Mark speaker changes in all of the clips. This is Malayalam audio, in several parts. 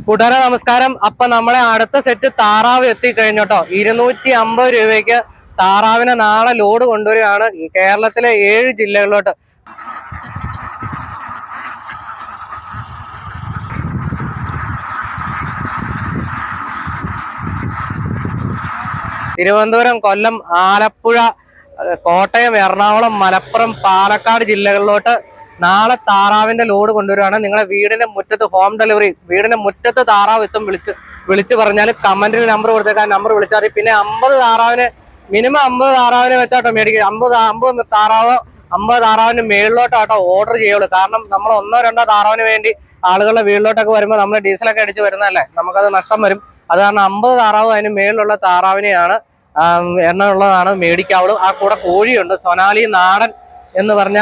Speaker 1: കൂട്ടുകാരെ നമസ്കാരം. അപ്പൊ നമ്മളെ അടുത്ത സെറ്റ് താറാവ് എത്തിക്കഴിഞ്ഞോട്ടോ. 250 രൂപയ്ക്ക് താറാവിനെ നാളെ ലോഡ് കൊണ്ടുവരികയാണ് കേരളത്തിലെ 7 ജില്ലകളിലോട്ട്. തിരുവനന്തപുരം, കൊല്ലം, ആലപ്പുഴ, കോട്ടയം, എറണാകുളം, മലപ്പുറം, പാലക്കാട് ജില്ലകളിലോട്ട് നാളെ താറാവിന്റെ ലോഡ് കൊണ്ടുവരികയാണ്. നിങ്ങളെ വീടിന്റെ മുറ്റത്ത് ഹോം ഡെലിവറി, വീടിന്റെ മുറ്റത്ത് താറാവ് എത്തും. വിളിച്ച് പറഞ്ഞാൽ കമന്റിൽ നമ്പർ കൊടുത്തേക്കാൻ, നമ്പർ വിളിച്ചാൽ പിന്നെ 50 താറാവിന് മിനിമം 50 താറാവിന് വെച്ചാട്ടോ മേടിക്കുക. 50 താറാവിന് മേളിലോട്ടാട്ടോ ഓർഡർ ചെയ്യുള്ളൂ. കാരണം നമ്മൾ ഒന്നോ രണ്ടോ താറാവിന് വേണ്ടി ആളുകളുടെ വീട്ടിലോട്ടൊക്കെ വരുമ്പോൾ നമ്മൾ ഡീസലൊക്കെ അടിച്ച് വരുന്നതല്ലേ, നമുക്കത് നഷ്ടം വരും. അത് കാരണം 50 താറാവ് അതിന് മേളിലുള്ള താറാവിനെയാണ് എണ്ണ ഉള്ളതാണ് മേടിക്കാവുള്ളൂ. ആ കൂടെ കോഴിയുണ്ട്, സൊനാലി നാടൻ എന്ന് പറഞ്ഞ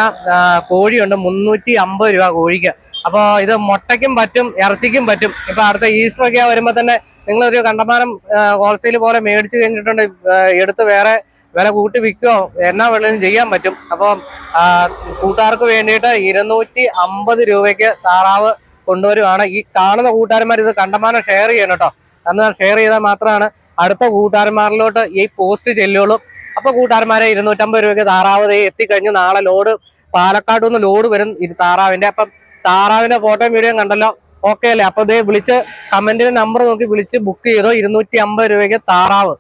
Speaker 1: കോഴിയുണ്ട്. 350 രൂപ കോഴിക്ക്. അപ്പോൾ ഇത് മുട്ടയ്ക്കും പറ്റും, ഇറച്ചിക്കും പറ്റും. ഇപ്പൊ അടുത്ത ഈസ്റ്റർ ഒക്കെ വരുമ്പോൾ തന്നെ നിങ്ങളൊരു കണ്ടമാനം ഹോൾസെയിൽ പോലെ മേടിച്ച് കഴിഞ്ഞിട്ടുണ്ട്, എടുത്ത് വേറെ വില കൂട്ടി വിൽക്കുകയോ എന്നാ വെള്ളം ചെയ്യാൻ പറ്റും. അപ്പോൾ കൂട്ടുകാർക്ക് വേണ്ടിയിട്ട് 250 രൂപയ്ക്ക് താറാവ് കൊണ്ടുവരുവാണ്. ഈ കാണുന്ന കൂട്ടുകാരന്മാർ ഇത് കണ്ടമാനം ഷെയർ ചെയ്യണം കേട്ടോ. അന്ന് ഷെയർ ചെയ്താൽ മാത്രമാണ് അടുത്ത കൂട്ടുകാരന്മാരിലോട്ട് ഈ പോസ്റ്റ് ചെല്ലുള്ളൂ. അപ്പൊ കൂട്ടുകാരന്മാരെ 250 രൂപയ്ക്ക് താറാവ് എത്തിക്കഴിഞ്ഞു. നാളെ ലോഡ് പാലക്കാട് നിന്ന് ലോഡ് വരും താറാവിന്റെ. അപ്പം താറാവിന്റെ ഫോട്ടോയും വീഡിയോയും കണ്ടല്ലോ, ഓക്കെ അല്ലേ? അപ്പൊ വിളിച്ച് കമന്റിന് നമ്പർ നോക്കി വിളിച്ച് ബുക്ക് ചെയ്തോ. 250 രൂപയ്ക്ക് താറാവ്.